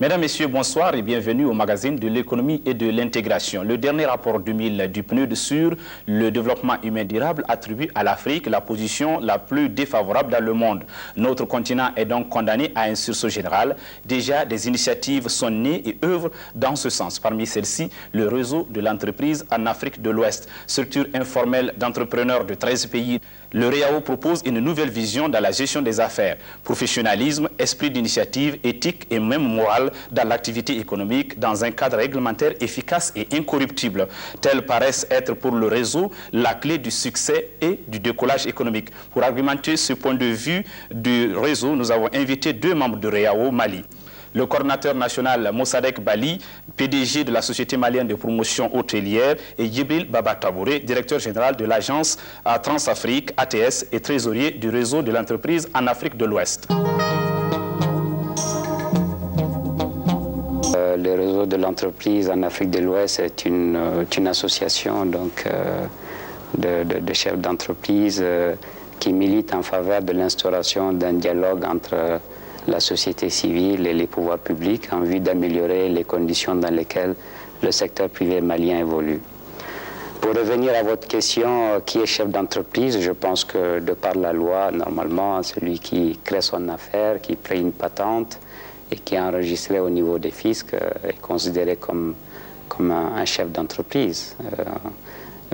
Mesdames, Messieurs, bonsoir et bienvenue au magazine de l'économie et de l'intégration. Le dernier rapport 2000 du PNUD sur le développement humain durable attribue à l'Afrique la position la plus défavorable dans le monde. Notre continent est donc condamné à un sursaut général. Déjà, des initiatives sont nées et œuvrent dans ce sens. Parmi celles-ci, le réseau de l'entreprise en Afrique de l'Ouest, structure informelle d'entrepreneurs de 13 pays. Le REAO propose une nouvelle vision dans la gestion des affaires, professionnalisme, esprit d'initiative, éthique et même morale dans l'activité économique dans un cadre réglementaire efficace et incorruptible. Telles paraissent être pour le réseau la clé du succès et du décollage économique. Pour argumenter ce point de vue du réseau, nous avons invité deux membres du REAO Mali. Le coordinateur national Mossadegh Bali, PDG de la Société malienne de promotion hôtelière, et Djibril Baba Tabouré, directeur général de l'agence Transafrique ATS et trésorier du réseau de l'entreprise en Afrique de l'Ouest. Le réseau de l'entreprise en Afrique de l'Ouest est une association donc, de chefs d'entreprise qui milite en faveur de l'instauration d'un dialogue entre la société civile et les pouvoirs publics en vue d'améliorer les conditions dans lesquelles le secteur privé malien évolue. Pour revenir à votre question, qui est chef d'entreprise, je pense que de par la loi, normalement, celui qui crée son affaire, qui crée une patente et qui est enregistré au niveau des fiscs est considéré comme un chef d'entreprise.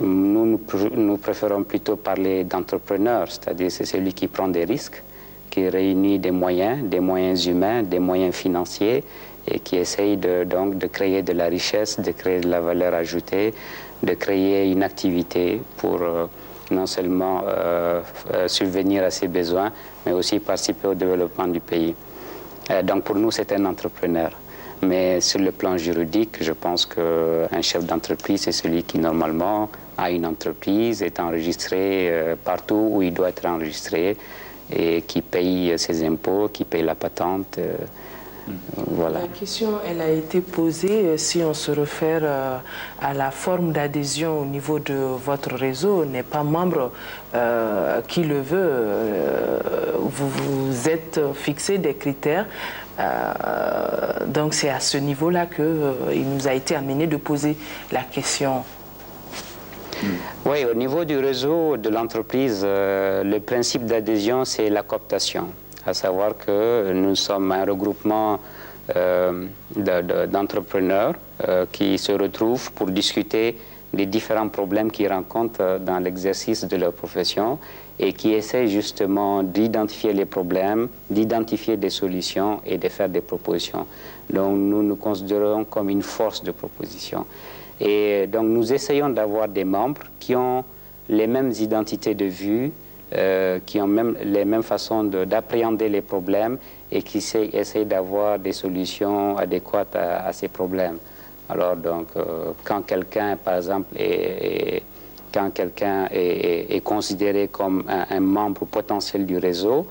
Nous préférons plutôt parler d'entrepreneur, c'est-à-dire c'est celui qui prend des risques, qui réunit des moyens humains, des moyens financiers et qui essaye donc de créer de la richesse, de créer de la valeur ajoutée, de créer une activité pour non seulement subvenir à ses besoins, mais aussi participer au développement du pays. Donc pour nous, c'est un entrepreneur. Mais sur le plan juridique, je pense qu'un chef d'entreprise, c'est celui qui normalement a une entreprise, est enregistré partout où il doit être enregistré, et qui paye ses impôts, qui paye la patente. Voilà. La question, elle a été posée, si on se réfère à la forme d'adhésion au niveau de votre réseau, n'est pas membre qui le veut. Vous vous êtes fixé des critères. Donc c'est à ce niveau-là qu'il nous a été amené de poser la question. Oui, au niveau du réseau de l'entreprise, le principe d'adhésion, c'est la cooptation. À savoir que nous sommes un regroupement d'entrepreneurs qui se retrouvent pour discuter des différents problèmes qu'ils rencontrent dans l'exercice de leur profession et qui essaient justement d'identifier les problèmes, d'identifier des solutions et de faire des propositions. Donc nous nous considérons comme une force de proposition. Et donc nous essayons d'avoir des membres qui ont les mêmes identités de vue, qui ont même les mêmes façons d'appréhender les problèmes et qui essayent d'avoir des solutions adéquates à ces problèmes. Alors donc quand quelqu'un par exemple est considéré comme un membre potentiel du réseau,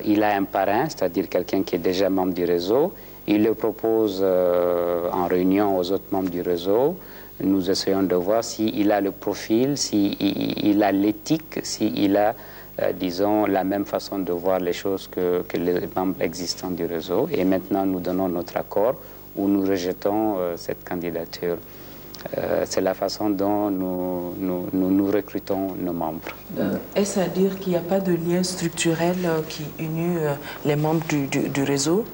il a un parrain, c'est-à-dire quelqu'un qui est déjà membre du réseau. Il le propose en réunion aux autres membres du réseau. Nous essayons de voir s'il a le profil, s'il a l'éthique, s'il a, disons, la même façon de voir les choses que les membres existants du réseau. Et maintenant, nous donnons notre accord ou nous rejetons cette candidature. C'est la façon dont nous recrutons nos membres. Est-ce à dire qu'il n'y a pas de lien structurel qui unit les membres du réseau?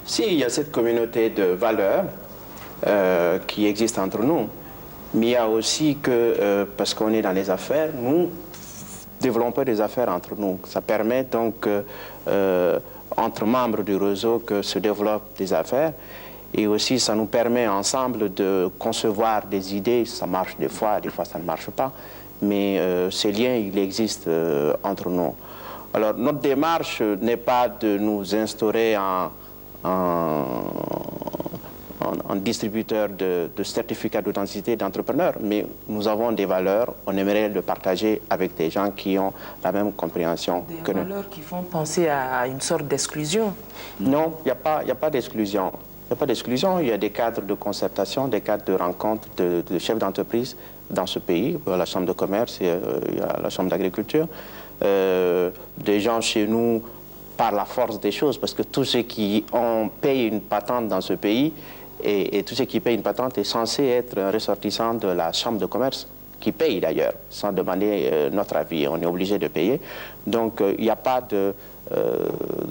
Si, il y a cette communauté de valeurs qui existe entre nous. Mais il y a aussi que, parce qu'on est dans les affaires, nous développons des affaires entre nous. Ça permet donc, entre membres du réseau, que se développent des affaires. Et aussi, ça nous permet ensemble de concevoir des idées. Ça marche des fois ça ne marche pas. Mais ces liens, ils existent entre nous. Alors, notre démarche n'est pas de nous instaurer en distributeur de certificats d'authenticité d'entrepreneurs, mais nous avons des valeurs, on aimerait le partager avec des gens qui ont la même compréhension que nous. Des valeurs qui font penser à une sorte d'exclusion? Non, il n'y a pas d'exclusion. Il n'y a pas d'exclusion, il y a des cadres de concertation, des cadres de rencontre de chefs d'entreprise dans ce pays, la Chambre de commerce et il y a la Chambre d'agriculture. Des gens chez nous par la force des choses, parce que tous ceux qui payent une patente dans ce pays, et tous ceux qui payent une patente est censé être un ressortissant de la chambre de commerce, qui paye d'ailleurs, sans demander notre avis. On est obligé de payer. Donc il n'y a pas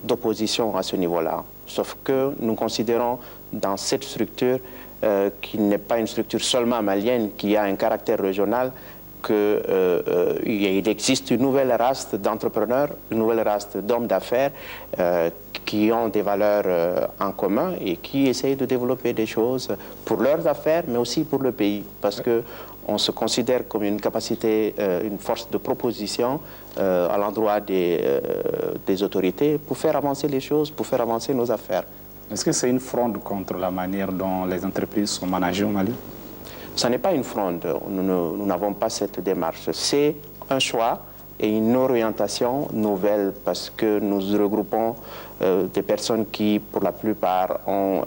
d'opposition à ce niveau-là. Sauf que nous considérons dans cette structure, qui n'est pas une structure seulement malienne, qui a un caractère régional, qu'il existe une nouvelle race d'entrepreneurs, une nouvelle race d'hommes d'affaires qui ont des valeurs en commun et qui essayent de développer des choses pour leurs affaires, mais aussi pour le pays. Parce qu'on se considère comme une capacité, une force de proposition à l'endroit des autorités pour faire avancer les choses, pour faire avancer nos affaires. Est-ce que c'est une fronde contre la manière dont les entreprises sont managées au Mali? Ce n'est pas une fronde, nous n'avons pas cette démarche. C'est un choix et une orientation nouvelle parce que nous regroupons des personnes qui, pour la plupart, ont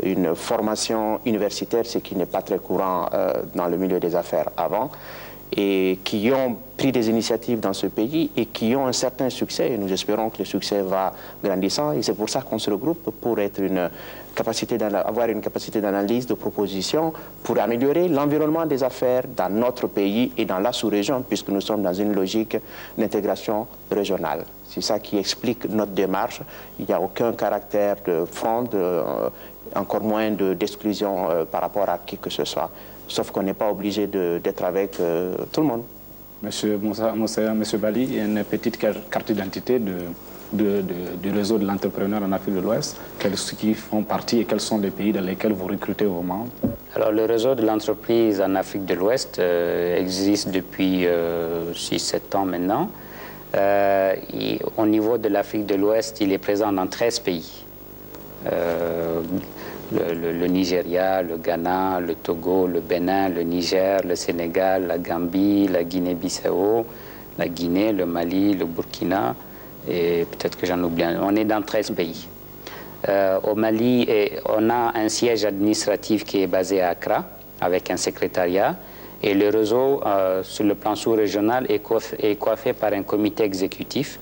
une formation universitaire, ce qui n'est pas très courant dans le milieu des affaires avant, et qui ont pris des initiatives dans ce pays et qui ont un certain succès. Et nous espérons que le succès va grandissant et c'est pour ça qu'on se regroupe pour être avoir une capacité d'analyse, de proposition, pour améliorer l'environnement des affaires dans notre pays et dans la sous-région, puisque nous sommes dans une logique d'intégration régionale. C'est ça qui explique notre démarche. Il n'y a aucun caractère de fronde, encore moins d'exclusion par rapport à qui que ce soit. Sauf qu'on n'est pas obligé d'être avec tout le monde. Monsieur Bali, il y a une petite carte d'identité du réseau de l'entrepreneur en Afrique de l'Ouest. Qui font partie et quels sont les pays dans lesquels vous recrutez vos membres? Alors, le réseau de l'entreprise en Afrique de l'Ouest existe depuis 6-7 ans maintenant. Au niveau de l'Afrique de l'Ouest, il est présent dans 13 pays. Le Nigeria, le Ghana, le Togo, le Bénin, le Niger, le Sénégal, la Gambie, la Guinée-Bissau, la Guinée, le Mali, le Burkina, et peut-être que j'en oublie un. On est dans 13 pays. Au Mali, on a un siège administratif qui est basé à Accra, avec un secrétariat, et le réseau, sur le plan sous-régional, est coiffé par un comité exécutif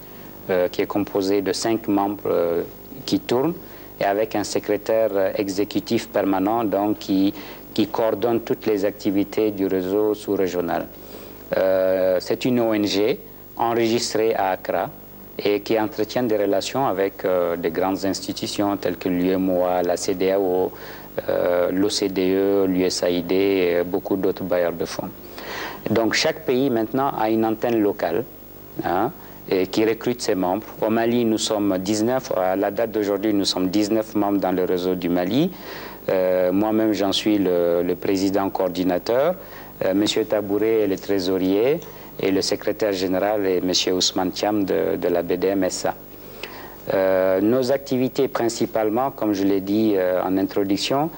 qui est composé de 5 membres qui tournent, et avec un secrétaire exécutif permanent donc, qui coordonne toutes les activités du réseau sous-régional. C'est une ONG enregistrée à Accra et qui entretient des relations avec des grandes institutions telles que l'UEMOA, la CEDEAO, l'OCDE, l'USAID et beaucoup d'autres bailleurs de fonds. Donc chaque pays maintenant a une antenne locale, hein, et qui recrute ses membres. Au Mali, nous sommes 19, à la date d'aujourd'hui, nous sommes 19 membres dans le réseau du Mali. Moi-même, j'en suis le président coordinateur. Monsieur Tabouré est le trésorier et le secrétaire général est Monsieur Ousmane Thiam de la BDMSA. Nos activités principalement, comme je l'ai dit en introduction,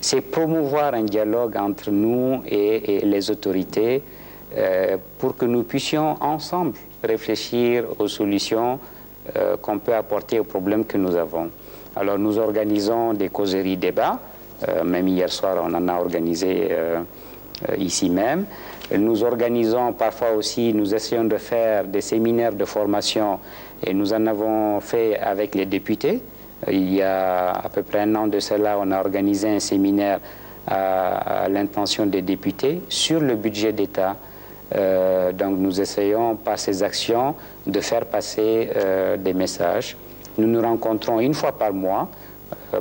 c'est promouvoir un dialogue entre nous et les autorités pour que nous puissions ensemble réfléchir aux solutions qu'on peut apporter aux problèmes que nous avons. Alors nous organisons des causeries débats, même hier soir on en a organisé ici même. Nous organisons parfois aussi, nous essayons de faire des séminaires de formation et nous en avons fait avec les députés. Il y a à peu près un an de cela, on a organisé un séminaire à l'intention des députés sur le budget d'État. Donc nous essayons par ces actions de faire passer des messages. Nous nous rencontrons une fois par mois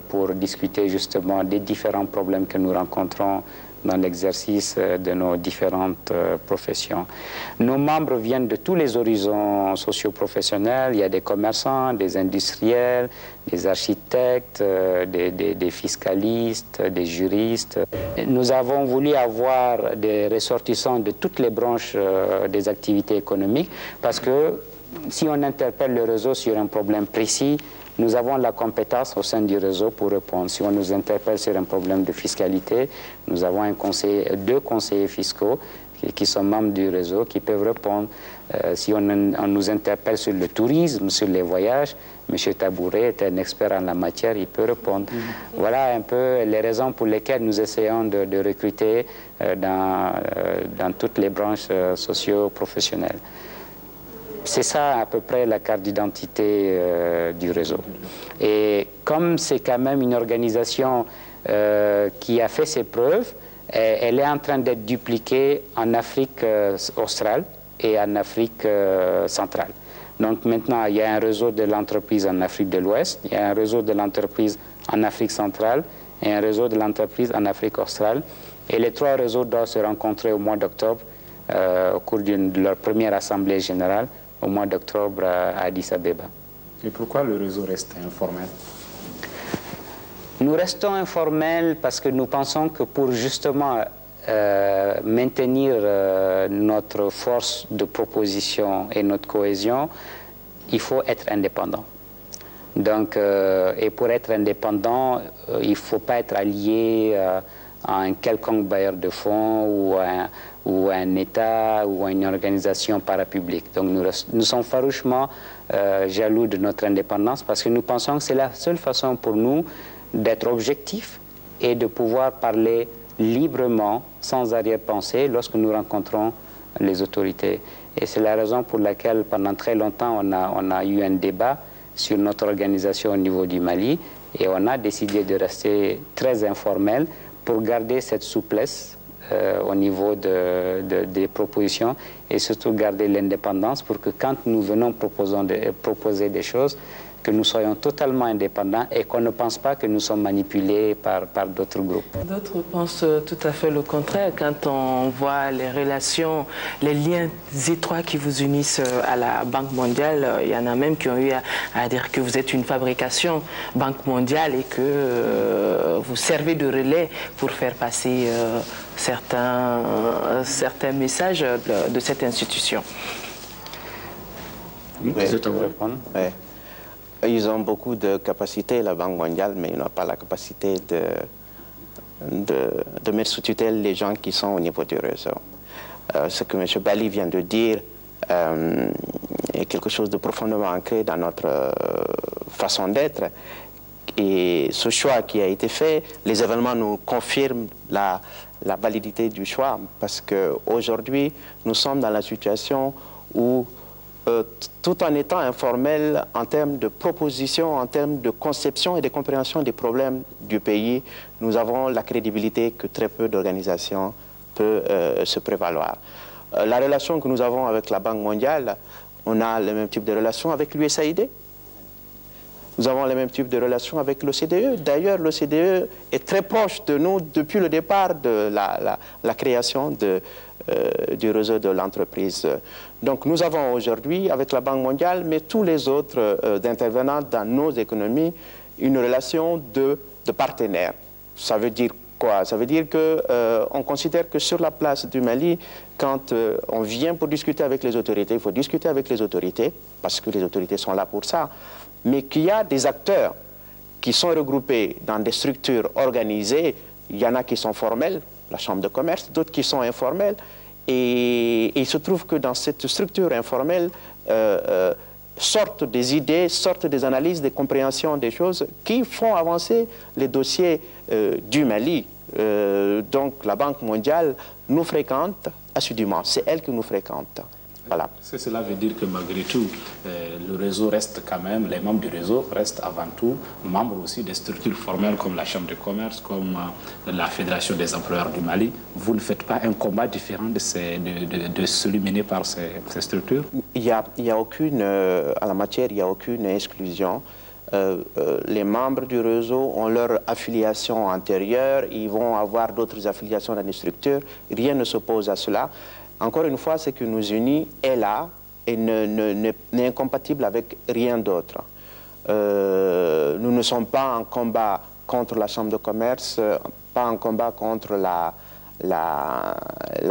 pour discuter justement des différents problèmes que nous rencontrons dans l'exercice de nos différentes professions. Nos membres viennent de tous les horizons socio-professionnels. Il y a des commerçants, des industriels, des architectes, des fiscalistes, des juristes. Nous avons voulu avoir des ressortissants de toutes les branches des activités économiques parce que si on interpelle le réseau sur un problème précis, nous avons la compétence au sein du réseau pour répondre. Si on nous interpelle sur un problème de fiscalité, nous avons deux conseillers fiscaux qui sont membres du réseau qui peuvent répondre. Si on nous interpelle sur le tourisme, sur les voyages, M. Tabouré est un expert en la matière, il peut répondre. Voilà un peu les raisons pour lesquelles nous essayons de recruter dans toutes les branches socio-professionnelles. C'est ça à peu près la carte d'identité du réseau. Et comme c'est quand même une organisation qui a fait ses preuves, elle est en train d'être dupliquée en Afrique australe et en Afrique centrale. Donc maintenant, il y a un réseau de l'entreprise en Afrique de l'Ouest, il y a un réseau de l'entreprise en Afrique centrale et un réseau de l'entreprise en Afrique australe. Et les trois réseaux doivent se rencontrer au mois d'octobre au cours de leur première assemblée générale au mois d'octobre à Addis Abeba. Et pourquoi le réseau reste informel? Nous restons informels parce que nous pensons que pour justement maintenir notre force de proposition et notre cohésion, il faut être indépendant. Donc, et pour être indépendant, il ne faut pas être allié à un quelconque bailleur de fonds ou à un État ou à une organisation parapublique. Donc nous sommes farouchement jaloux de notre indépendance parce que nous pensons que c'est la seule façon pour nous d'être objectifs et de pouvoir parler librement, sans arrière-pensée, lorsque nous rencontrons les autorités. Et c'est la raison pour laquelle, pendant très longtemps, on a eu un débat sur notre organisation au niveau du Mali et on a décidé de rester très informel pour garder cette souplesse au niveau des propositions et surtout garder l'indépendance pour que quand nous venons proposer des choses, que nous soyons totalement indépendants et qu'on ne pense pas que nous sommes manipulés par d'autres groupes. D'autres pensent tout à fait le contraire. Quand on voit les relations, les liens étroits qui vous unissent à la Banque mondiale, il y en a même qui ont eu à dire que vous êtes une fabrication Banque mondiale et que vous servez de relais pour faire passer certains messages de cette institution. Oui. Ouais. Ils ont beaucoup de capacités, la Banque mondiale, mais ils n'ont pas la capacité de mettre sous tutelle les gens qui sont au niveau du réseau. Ce que M. Bali vient de dire est quelque chose de profondément ancré dans notre façon d'être. Et ce choix qui a été fait, les événements nous confirment la validité du choix, parce qu'aujourd'hui, nous sommes dans la situation où tout en étant informel en termes de propositions, en termes de conception et de compréhension des problèmes du pays, nous avons la crédibilité que très peu d'organisations peuvent se prévaloir. La relation que nous avons avec la Banque mondiale, on a le même type de relation avec l'USAID. Nous avons le même type de relation avec l'OCDE. D'ailleurs, l'OCDE est très proche de nous depuis le départ de la création du réseau de l'entreprise. Donc nous avons aujourd'hui, avec la Banque mondiale, mais tous les autres intervenants dans nos économies, une relation de partenaires. Ça veut dire quoi? Ça veut dire qu'on considère que sur la place du Mali, quand on vient pour discuter avec les autorités, il faut discuter avec les autorités, parce que les autorités sont là pour ça, mais qu'il y a des acteurs qui sont regroupés dans des structures organisées. Il y en a qui sont formels, la Chambre de commerce, d'autres qui sont informels. Et il se trouve que dans cette structure informelle sortent des idées, sortent des analyses, des compréhensions des choses qui font avancer les dossiers du Mali. Donc la Banque mondiale nous fréquente assidûment, c'est elle qui nous fréquente. Voilà. Cela veut dire que malgré tout, le réseau reste quand même, les membres du réseau restent avant tout membres aussi des structures formelles comme la Chambre de commerce, comme la Fédération des employeurs du Mali. Vous ne faites pas un combat différent de celui mené par ces structures? Il y a aucune, en la matière, il n'y a aucune exclusion. Les membres du réseau ont leur affiliation antérieure, ils vont avoir d'autres affiliations dans les structures, rien ne s'oppose à cela. Encore une fois, ce qui nous unit est là et n'est incompatible avec rien d'autre. Nous ne sommes pas en combat contre la Chambre de commerce, pas en combat contre la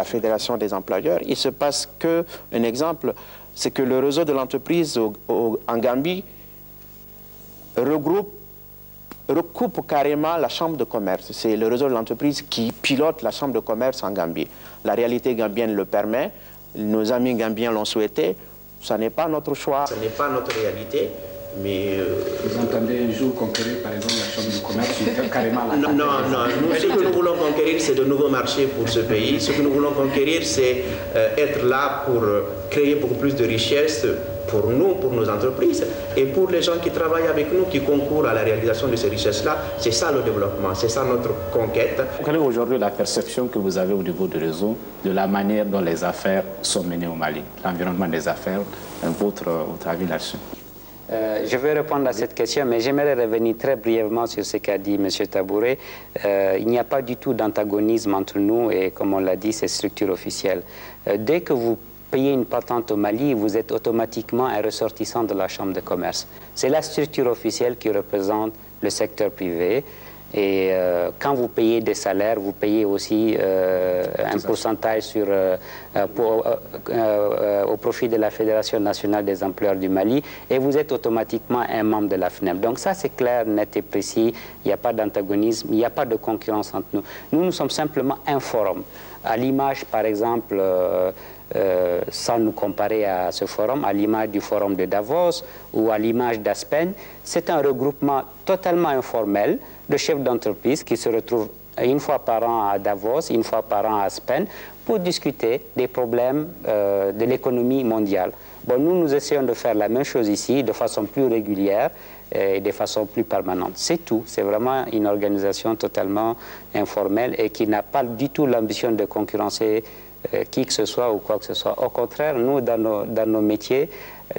Fédération des employeurs. Il se passe qu'un exemple, c'est que le réseau de l'entreprise en Gambie recoupe carrément la Chambre de commerce. C'est le réseau de l'entreprise qui pilote la Chambre de commerce en Gambie. La réalité gambienne le permet, nos amis gambiens l'ont souhaité, ce n'est pas notre choix, ce n'est pas notre réalité, Mais vous entendez un jour conquérir, par exemple, la Chambre du commerce, carrément la... Non, nous, ce que nous voulons conquérir, c'est de nouveaux marchés pour ce pays. Ce que nous voulons conquérir, c'est être là pour créer beaucoup plus de richesses pour nous, pour nos entreprises, et pour les gens qui travaillent avec nous, qui concourent à la réalisation de ces richesses-là. C'est ça le développement, c'est ça notre conquête. Quelle est aujourd'hui la perception que vous avez au niveau du réseau de la manière dont les affaires sont menées au Mali, l'environnement des affaires, votre avis là-dessus? Je vais répondre à cette question, mais j'aimerais revenir très brièvement sur ce qu'a dit M. Tabouret. Il n'y a pas du tout d'antagonisme entre nous et, comme on l'a dit, ces structures officielles. Dès que vous payez une patente au Mali, vous êtes automatiquement un ressortissant de la Chambre de commerce. C'est la structure officielle qui représente le secteur privé. Et quand vous payez des salaires, vous payez aussi un pourcentage sur, au profit de la Fédération nationale des employeurs du Mali, et vous êtes automatiquement un membre de la FNEM. Donc ça, c'est clair, net et précis. Il n'y a pas d'antagonisme, il n'y a pas de concurrence entre nous. Nous sommes simplement un forum. À l'image, par exemple, sans nous comparer à ce forum, à l'image du forum de Davos ou à l'image d'Aspen, c'est un regroupement totalement informel de chefs d'entreprise qui se retrouvent une fois par an à Davos, une fois par an à Aspen, pour discuter des problèmes de l'économie mondiale. Bon, nous essayons de faire la même chose ici, de façon plus régulière et de façon plus permanente. C'est tout. C'est vraiment une organisation totalement informelle et qui n'a pas du tout l'ambition de concurrencer qui que ce soit ou quoi que ce soit. Au contraire, nous, dans nos métiers,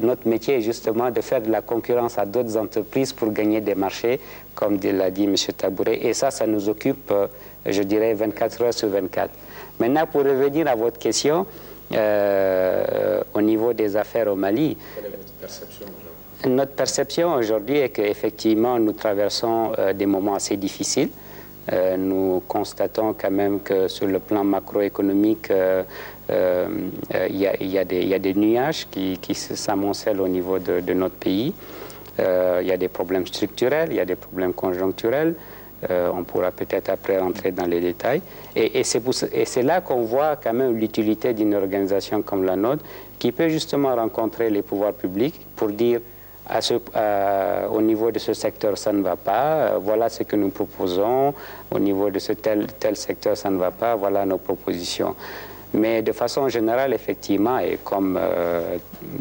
notre métier est justement de faire de la concurrence à d'autres entreprises pour gagner des marchés, comme l'a dit M. Tabouret. Et ça nous occupe, je dirais, 24 heures sur 24. Maintenant, pour revenir à votre question, au niveau des affaires au Mali, quelle est votre perception aujourd'hui? Notre perception aujourd'hui est qu'effectivement, nous traversons des moments assez difficiles. Nous constatons quand même que sur le plan macroéconomique, il y a des nuages qui s'amoncellent au niveau de notre pays. Il y a des problèmes structurels, il y a des problèmes conjoncturels. On pourra peut-être après rentrer dans les détails. Et c'est là qu'on voit quand même l'utilité d'une organisation comme la nôtre qui peut justement rencontrer les pouvoirs publics pour dire au niveau de ce secteur, ça ne va pas, voilà ce que nous proposons, au niveau de ce tel secteur, ça ne va pas, voilà nos propositions. Mais de façon générale, effectivement, et comme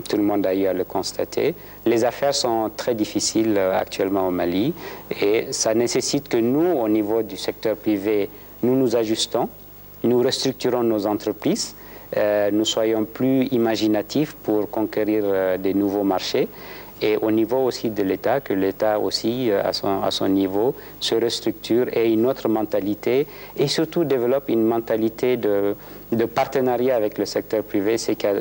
tout le monde a eu à le constater, les affaires sont très difficiles actuellement au Mali et ça nécessite que nous, au niveau du secteur privé, nous nous ajustons, nous restructurons nos entreprises, nous soyons plus imaginatifs pour conquérir des nouveaux marchés. Et au niveau aussi de l'État, que l'État aussi, à son niveau, se restructure et une autre mentalité, et surtout développe une mentalité de partenariat avec le secteur privé, c'est qui a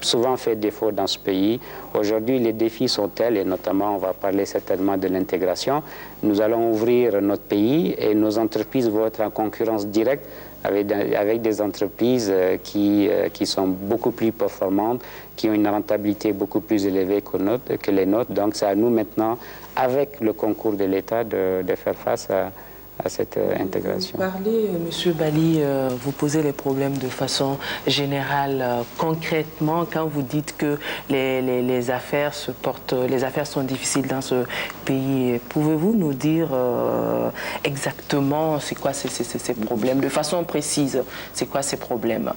souvent fait défaut dans ce pays. Aujourd'hui, les défis sont tels, et notamment, on va parler certainement de l'intégration. Nous allons ouvrir notre pays et nos entreprises vont être en concurrence directe avec des entreprises qui sont beaucoup plus performantes, qui ont une rentabilité beaucoup plus élevée que les nôtres. Donc c'est à nous maintenant, avec le concours de l'État, de faire face à cette intégration. Vous parlez, M. Bali, vous posez les problèmes de façon générale. Concrètement, quand vous dites que les affaires sont difficiles dans ce pays, pouvez-vous nous dire exactement c'est quoi ces problèmes, de façon précise, c'est quoi ces problèmes?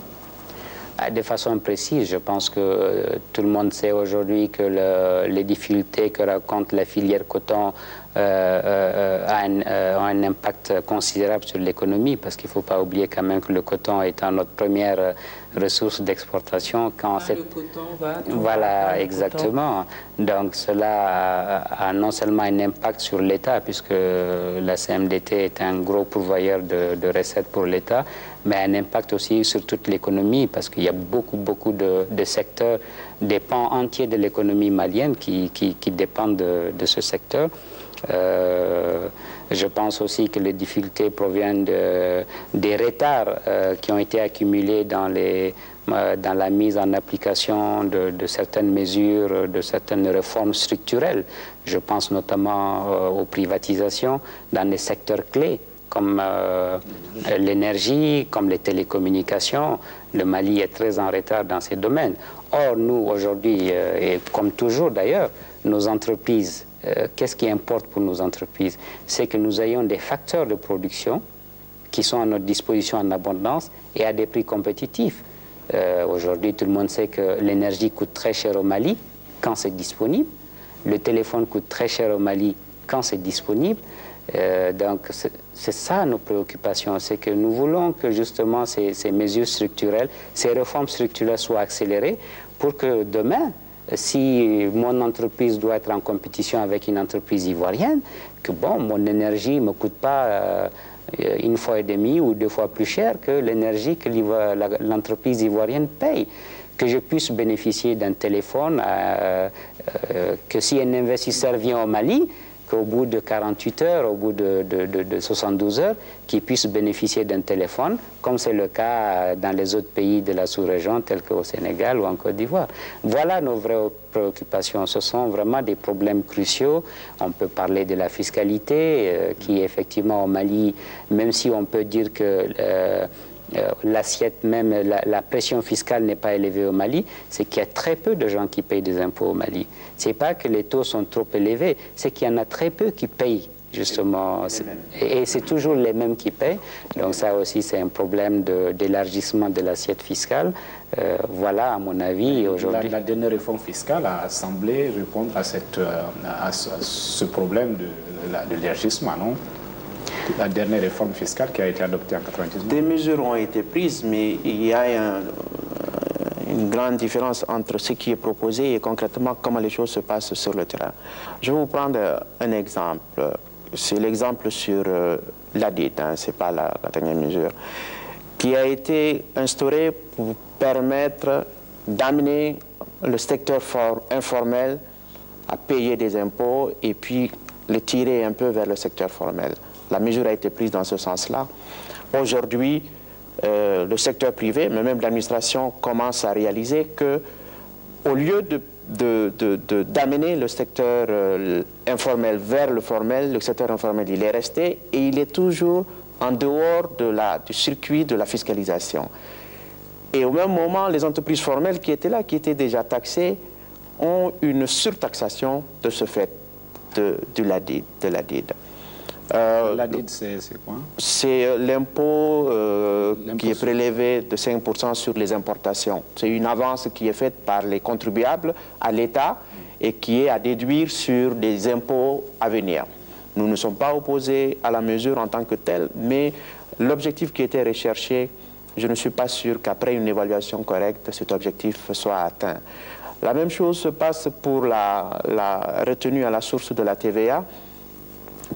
De façon précise, je pense que tout le monde sait aujourd'hui que les difficultés que raconte la filière coton ont un impact considérable sur l'économie, parce qu'il ne faut pas oublier quand même que le coton étant notre première ressource d'exportation. Le coton va... Voilà, exactement. Donc cela a non seulement un impact sur l'État, puisque la CMDT est un gros pourvoyeur de recettes pour l'État, mais un impact aussi sur toute l'économie, parce qu'il y a beaucoup de secteurs, des pans entiers de l'économie malienne qui dépendent de ce secteur. Je pense aussi que les difficultés proviennent des retards qui ont été accumulés dans la mise en application de certaines mesures, de certaines réformes structurelles. Je pense notamment aux privatisations dans les secteurs clés, comme l'énergie, comme les télécommunications. Le Mali est très en retard dans ces domaines. Or, nous, aujourd'hui, et comme toujours d'ailleurs, nos entreprises, qu'est-ce qui importe pour nos entreprises? C'est que nous ayons des facteurs de production qui sont à notre disposition en abondance et à des prix compétitifs. Aujourd'hui, tout le monde sait que l'énergie coûte très cher au Mali quand c'est disponible. Le téléphone coûte très cher au Mali quand c'est disponible. Donc, c'est ça nos préoccupations. C'est que nous voulons que justement ces mesures structurelles, ces réformes structurelles soient accélérées pour que demain, si mon entreprise doit être en compétition avec une entreprise ivoirienne, que bon, mon énergie ne me coûte pas une fois et demie ou 2 fois plus cher que l'énergie que l'entreprise ivoirienne paye. Que je puisse bénéficier d'un téléphone, que si un investisseur vient au Mali, qu'au bout de 48 heures, au bout de 72 heures, qu'il puisse bénéficier d'un téléphone, comme c'est le cas dans les autres pays de la sous-région, tels qu'au Sénégal ou en Côte d'Ivoire. Voilà nos vraies préoccupations. Ce sont vraiment des problèmes cruciaux. On peut parler de la fiscalité, qui effectivement au Mali, même si on peut dire que l'assiette même, la pression fiscale n'est pas élevée au Mali, c'est qu'il y a très peu de gens qui payent des impôts au Mali. C'est pas que les taux sont trop élevés, c'est qu'il y en a très peu qui payent, justement. Et c'est toujours les mêmes qui payent. Donc ça aussi, c'est un problème d'élargissement de l'assiette fiscale. Voilà, à mon avis, aujourd'hui... La dernière réforme fiscale a semblé répondre à ce problème de l'élargissement, non? La dernière réforme fiscale qui a été adoptée en 1999. Des mesures ont été prises, mais il y a une grande différence entre ce qui est proposé et concrètement comment les choses se passent sur le terrain. Je vais vous prendre un exemple. C'est l'exemple sur l'ADID, hein, ce n'est pas la dernière mesure, qui a été instaurée pour permettre d'amener le secteur informel à payer des impôts et puis le tirer un peu vers le secteur formel. La mesure a été prise dans ce sens-là. Aujourd'hui, le secteur privé, mais même l'administration, commence à réaliser que, au lieu d'amener le secteur informel vers le formel, le secteur informel, il est resté et il est toujours en dehors du circuit de la fiscalisation. Et au même moment, les entreprises formelles qui étaient là, qui étaient déjà taxées, ont une surtaxation de ce fait de l'ADID. L'ADID, c'est quoi? C'est l'impôt qui est prélevé de 5% sur les importations. C'est une avance qui est faite par les contribuables à l'État et qui est à déduire sur des impôts à venir. Nous ne sommes pas opposés à la mesure en tant que telle, mais l'objectif qui était recherché, je ne suis pas sûr qu'après une évaluation correcte, cet objectif soit atteint. La même chose se passe pour la retenue à la source de la TVA,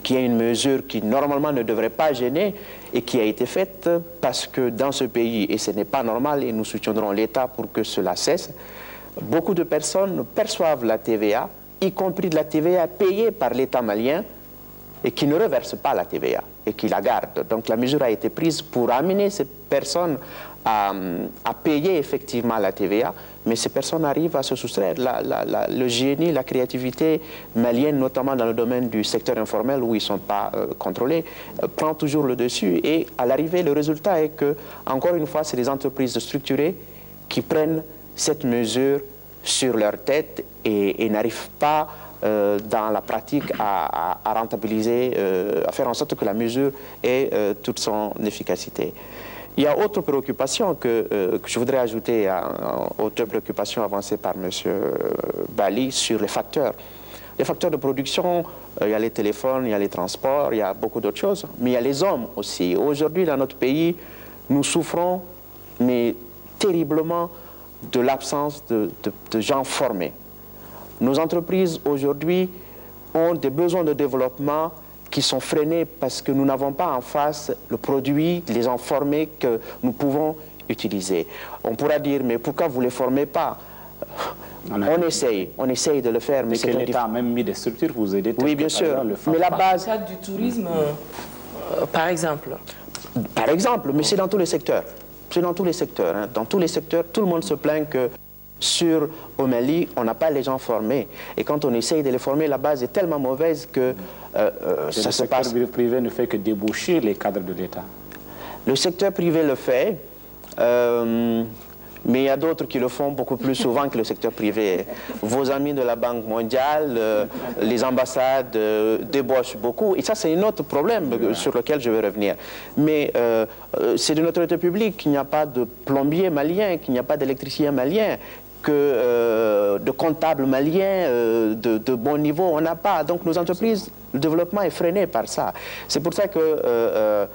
qui est une mesure qui normalement ne devrait pas gêner et qui a été faite parce que dans ce pays, et ce n'est pas normal, et nous soutiendrons l'État pour que cela cesse, beaucoup de personnes perçoivent la TVA, y compris de la TVA payée par l'État malien, et qui ne reversent pas la TVA et qui la gardent. Donc la mesure a été prise pour amener ces personnes à payer effectivement la TVA, mais ces personnes arrivent à se soustraire. Le génie, la créativité malienne, notamment dans le domaine du secteur informel où ils ne sont pas contrôlés, prend toujours le dessus. Et à l'arrivée, le résultat est que, encore une fois, c'est les entreprises structurées qui prennent cette mesure sur leur tête et n'arrivent pas dans la pratique à rentabiliser, à faire en sorte que la mesure ait toute son efficacité. Il y a autre préoccupation que je voudrais ajouter aux deux préoccupations avancées par M. Bali sur les facteurs. Les facteurs de production, il y a les téléphones, il y a les transports, il y a beaucoup d'autres choses, mais il y a les hommes aussi. Aujourd'hui, dans notre pays, nous souffrons, mais terriblement, de l'absence de gens formés. Nos entreprises, aujourd'hui, ont des besoins de développement qui sont freinés parce que nous n'avons pas en face le produit, les gens formés que nous pouvons utiliser. On pourra dire, mais pourquoi vous ne les formez pas? On essaye de le faire. Mais c'est que l'État a même mis des structures pour vous aider. Oui, bien sûr. Mais la base... Dans le cadre du tourisme, par exemple. Par exemple, mais c'est dans tous les secteurs. C'est dans tous les secteurs. Hein. Dans tous les secteurs, tout le monde se plaint que Au Mali, on n'a pas les gens formés. Et quand on essaye de les former, la base est tellement mauvaise que ça se passe. Le secteur privé ne fait que débaucher les cadres de l'État. Le secteur privé le fait, mais il y a d'autres qui le font beaucoup plus souvent que le secteur privé. Vos amis de la Banque mondiale, les ambassades débauchent beaucoup. Et ça, c'est un autre problème sur lequel je vais revenir. Mais c'est de notre autorité publique qu'il n'y a pas de plombier malien, qu'il n'y a pas d'électricien malien, que de comptables maliens de bon niveau, on n'a pas. Donc nos entreprises, le développement est freiné par ça. C'est pour ça que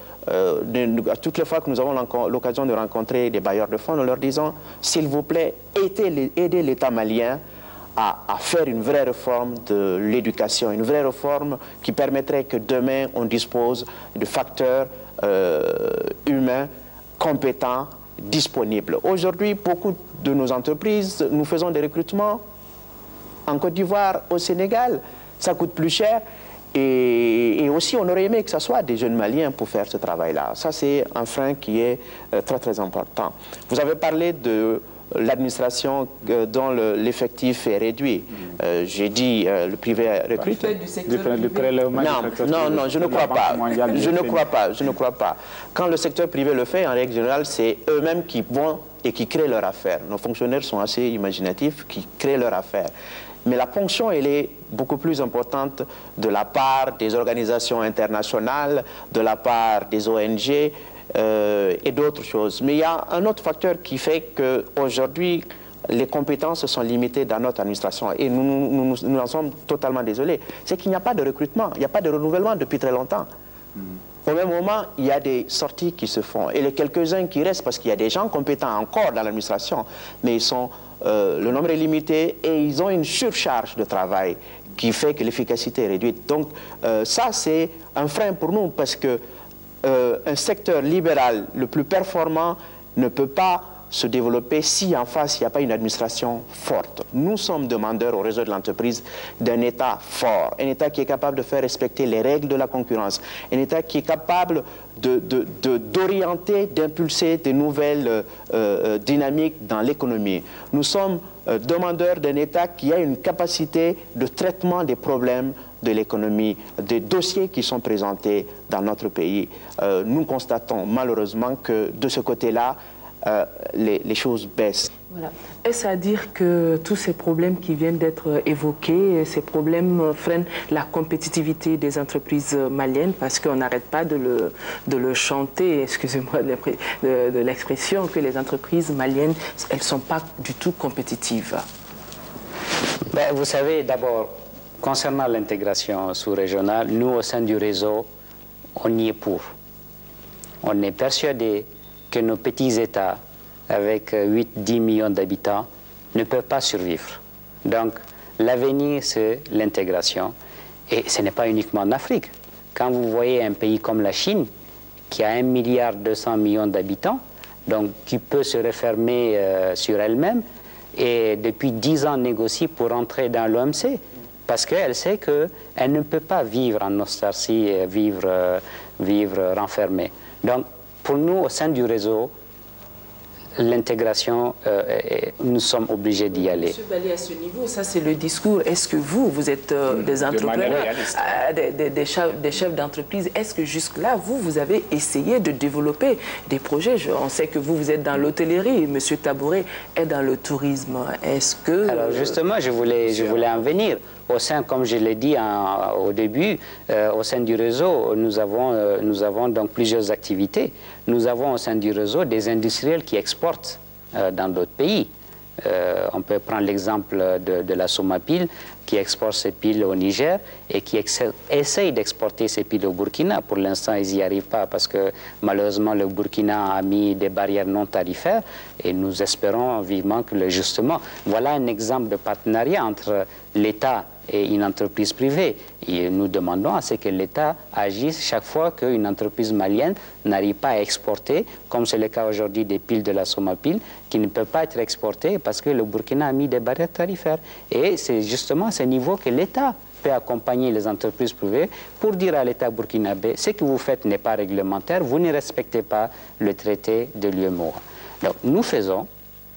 toutes les fois que nous avons l'occasion de rencontrer des bailleurs de fonds, nous leur disons, s'il vous plaît, aidez l'État malien à faire une vraie réforme de l'éducation, une vraie réforme qui permettrait que demain on dispose de facteurs humains compétents, disponibles. Aujourd'hui, beaucoup de nos entreprises, nous faisons des recrutements en Côte d'Ivoire, au Sénégal, ça coûte plus cher. Et aussi, on aurait aimé que ce soit des jeunes Maliens pour faire ce travail-là. Ça, c'est un frein qui est très, très important. Vous avez parlé de l'administration dont l'effectif est réduit. J'ai dit le privé recrute. Non, je ne crois pas. Je ne crois pas. Quand le secteur privé le fait, en règle générale, c'est eux-mêmes qui vont et qui créent leur affaire. Nos fonctionnaires sont assez imaginatifs, qui créent leur affaire. Mais la ponction, elle est beaucoup plus importante de la part des organisations internationales, de la part des ONG et d'autres choses. Mais il y a un autre facteur qui fait qu'aujourd'hui, les compétences sont limitées dans notre administration. Et nous en sommes totalement désolés. C'est qu'il n'y a pas de recrutement, il n'y a pas de renouvellement depuis très longtemps. Au même moment, il y a des sorties qui se font. Et les quelques-uns qui restent, parce qu'il y a des gens compétents encore dans l'administration, mais le nombre est limité et ils ont une surcharge de travail qui fait que l'efficacité est réduite. Donc ça, c'est un frein pour nous parce que un secteur libéral le plus performant ne peut pas se développer si en face il n'y a pas une administration forte. Nous sommes demandeurs au réseau de l'entreprise d'un État fort, un État qui est capable de faire respecter les règles de la concurrence, un État qui est capable d'orienter, d'impulser de nouvelles dynamiques dans l'économie. Nous sommes demandeurs d'un État qui a une capacité de traitement des problèmes de l'économie, des dossiers qui sont présentés dans notre pays. Nous constatons malheureusement que de ce côté-là, les choses baissent. Voilà. Est-ce à dire que tous ces problèmes qui viennent d'être évoqués, ces problèmes freinent la compétitivité des entreprises maliennes parce qu'on n'arrête pas de le chanter, excusez-moi de l'expression, que les entreprises maliennes, elles ne sont pas du tout compétitives? Ben, vous savez, d'abord, concernant l'intégration sous-régionale, nous, au sein du réseau, on y est pour. On est persuadé que nos petits États, avec 8-10 millions d'habitants, ne peuvent pas survivre. Donc, l'avenir, c'est l'intégration. Et ce n'est pas uniquement en Afrique. Quand vous voyez un pays comme la Chine, qui a 1,2 milliard d'habitants, donc qui peut se refermer sur elle-même, et depuis 10 ans négocie pour entrer dans l'OMC, parce qu'elle sait qu'elle ne peut pas vivre en autarcie, vivre renfermée. Donc, pour nous, au sein du réseau, l'intégration, nous sommes obligés d'y aller. Monsieur Bali, à ce niveau, ça c'est le discours. Est-ce que vous êtes des entrepreneurs, des chefs d'entreprise, est-ce que jusque-là, vous avez essayé de développer des projets? On sait que vous êtes dans l'hôtellerie, Monsieur Tabouret est dans le tourisme. Est-ce que... Alors justement, je voulais en venir. Au sein, comme je l'ai dit au début, au sein du réseau, nous avons donc plusieurs activités. Nous avons au sein du réseau des industriels qui exportent dans d'autres pays. On peut prendre l'exemple de la Somapile qui exporte ses piles au Niger et qui essaye d'exporter ses piles au Burkina. Pour l'instant, ils n'y arrivent pas parce que malheureusement, le Burkina a mis des barrières non tarifaires et nous espérons vivement que justement, voilà un exemple de partenariat entre l'État et une entreprise privée. Et nous demandons à ce que l'État agisse chaque fois qu'une entreprise malienne n'arrive pas à exporter, comme c'est le cas aujourd'hui des piles de la Somapile, qui ne peuvent pas être exportées parce que le Burkina a mis des barrières tarifaires. Et c'est justement à ce niveau que l'État peut accompagner les entreprises privées pour dire à l'État burkinabé, ce que vous faites n'est pas réglementaire, vous ne respectez pas le traité de l'UEMOA. Donc nous faisons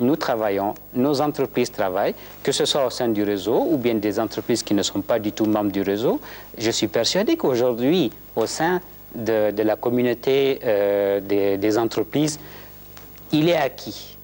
nous travaillons, nos entreprises travaillent, que ce soit au sein du réseau ou bien des entreprises qui ne sont pas du tout membres du réseau. Je suis persuadé qu'aujourd'hui, au sein de la communauté des entreprises, il est acquis